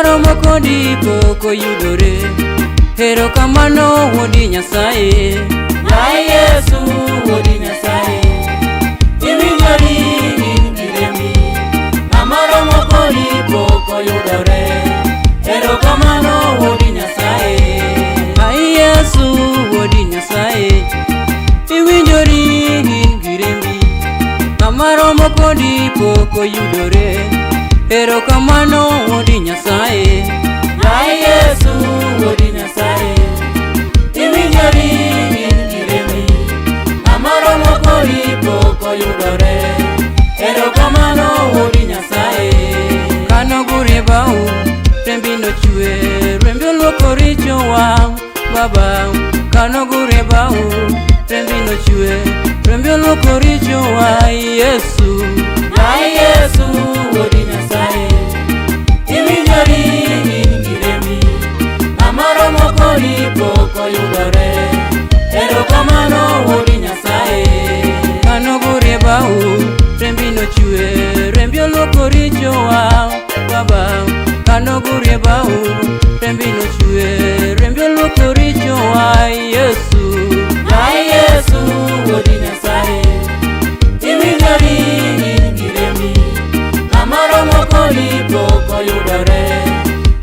Kamaromo kodi poko yudore. Erokamano wuodi Nyasaye. Yaye Yesu wuodi Nyasaye. Iwinjori in gi rembi. Kamaromo kodi poko yudore. Erokamano wuodi Nyasaye. Ai Yesu wuodi Nyasaye. Iwinjori in gi rembi. Kamaromo kodi poko yudore. Erokamano wuodi Nyasaye. Yaye Yesu wuodi Nyasaye. Iwinjori in gi rembi. Kamaromo kodi poko yudore. Erokamano wuodi Nyasaye. Kanogure bau, rembi nochwe, rembi oluoko richo wa Baba. Kanogure bau, rembi nochwe, rembi oluoko richo wa Yesu. Yaye Yesu wuodi Nyasaye. Iwinjori in gi rembi. Kamaromo kodi poko yudore. Erokamano wuodi Nyasaye. Kanogure bau, rembi nochwe, rembi oluoko richo wa Baba. Kanogure bau, rembi nochwe, rembi oluoko richo wa Yesu. Yaye Yesu wuodi Nyasaye. Iwinjori in gi rembi. Kamaromo kodi poko yudore.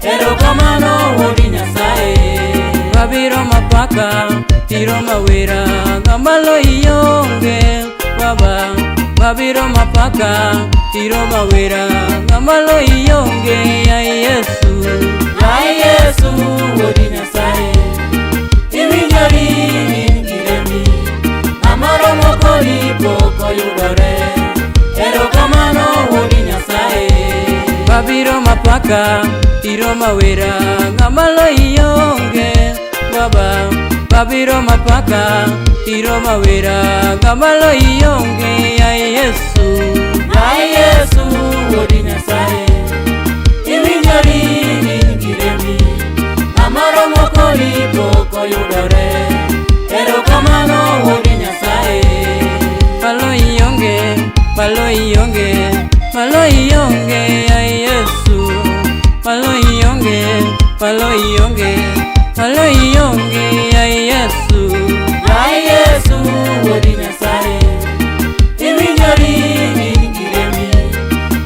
Erokamano wuodi Nyasaye. Babiro mapaka, tiro mawera, ngamalo ionge Baba. Babiro mapaka, tiro mawera, ngamalo ionge ya Yesu. Yaye Yesu wuodi Nyasaye. Iwinjori in gi rembi. Kamaromo kodi poko yudore. Erokamano wuodi Nyasaye. Babiro mapaka, tiro mawera, ngamalo ionge Baba. Babiro mapaka, tiro mawera, ngamalo ionge ya Yesu. Yaye Yesu wuodi Nyasaye. Iwinjori in gi rembi. Kamaromo kodi poko yudore. Erokamano wuodi Nyasaye. Malo ionge, malo ionge, malo ionge ya Yesu. Malo ionge, malo ionge, malo ionge ya Yesu. Yaye Yesu wuodi Nyasaye. Iwinjori in gi rembi.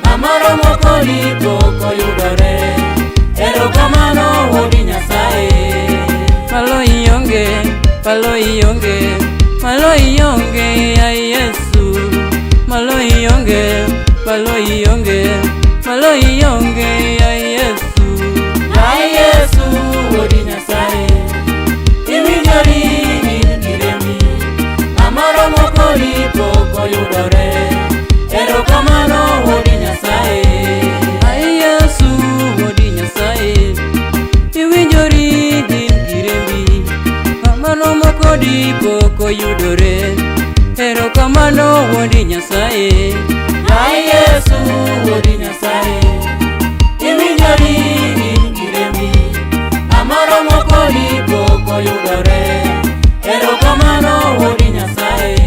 Kamaromo kodi poko yudore. Erokamano wuodi Nyasaye. Malo ionge, malo ionge, malo ionge ya Yesu. Malo ionge, malo ionge, malo ionge ya Yesu. Yaye Yesu wuodi Nyasaye. Iwinjori in gi rembi. Kamaromo kodi poko yudore. Erokamano wuodi Nyasaye. Ai Yesu wuodi Nyasaye. Iwinjori in gi rembi. Kamaromo kodi poko yudore. Erokamano wuodi Nyasaye. Yaye Yesu wuodi Nyasaye. Iwinjori in gi rembi. Kamaromo kodi poko yudore. Erokamano wuodi Nyasaye.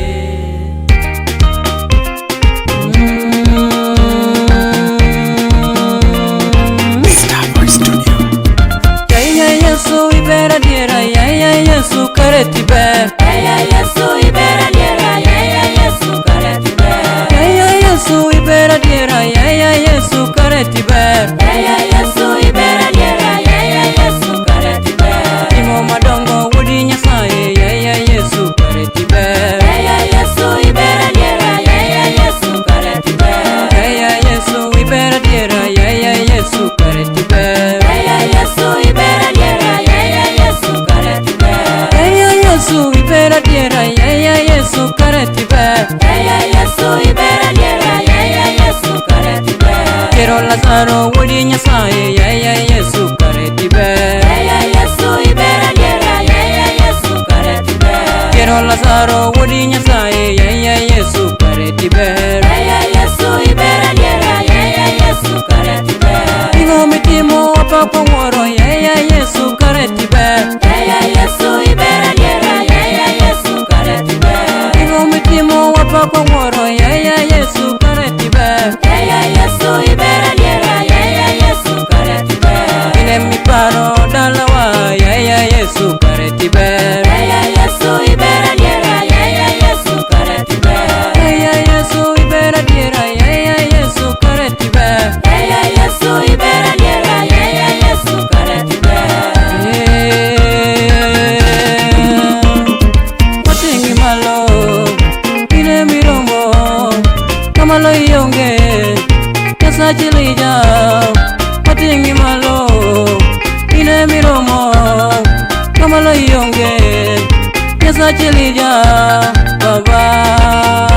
Yaya Yesu ibera diera, Yaya Yesu kareti ber. Yaya Yesu ibera diera, Yaya Yesu kareti ber. Yaya Yesu ibera diera, Yaya Yesu kareti ber. Yaya Yesu ibera diera, Yaya Yesu kareti ber. Timo madongo wuodi Nyasaye, Yaya Yesu kareti ber. Yaya Yesu ibera diera, Yaya Yesu kareti ber. Yaya Yesu ibera diera, Yaya Yesu kareti ber. Yaya Yesu ibera diera, Yaya Yesu kareti ber. Yaya Yesu ibera diera, Yaya Yesu kareti ber. Yaya Yesu ibera diera, Yaya Yesu kareti ber. Quiero Lazaro wuodi Nyasaye, Yaya Yesu kareti ber. Yaya Yesu ibera diera, Yaya Yesu kareti ber. Quiero Lazaro wuodi Nyasaye, Yaya Yesu kareti ber. Yaya Yesu ibera diera, Yaya Yesu kareti ber. Ingo mitimo apako wuoro, Yaya Yesu kareti ber. Yaya Yesu ibera diera, Yaya Yesu kareti ber. Ingo mitimo apako wuoro, Yaya Yesu kareti ber. Yaya Yesu ibera diera, Yaya Yesu kareti ber. Nyasache lija mating'i malo, ine miromo kamalo ionge. Nyasache lija Baba.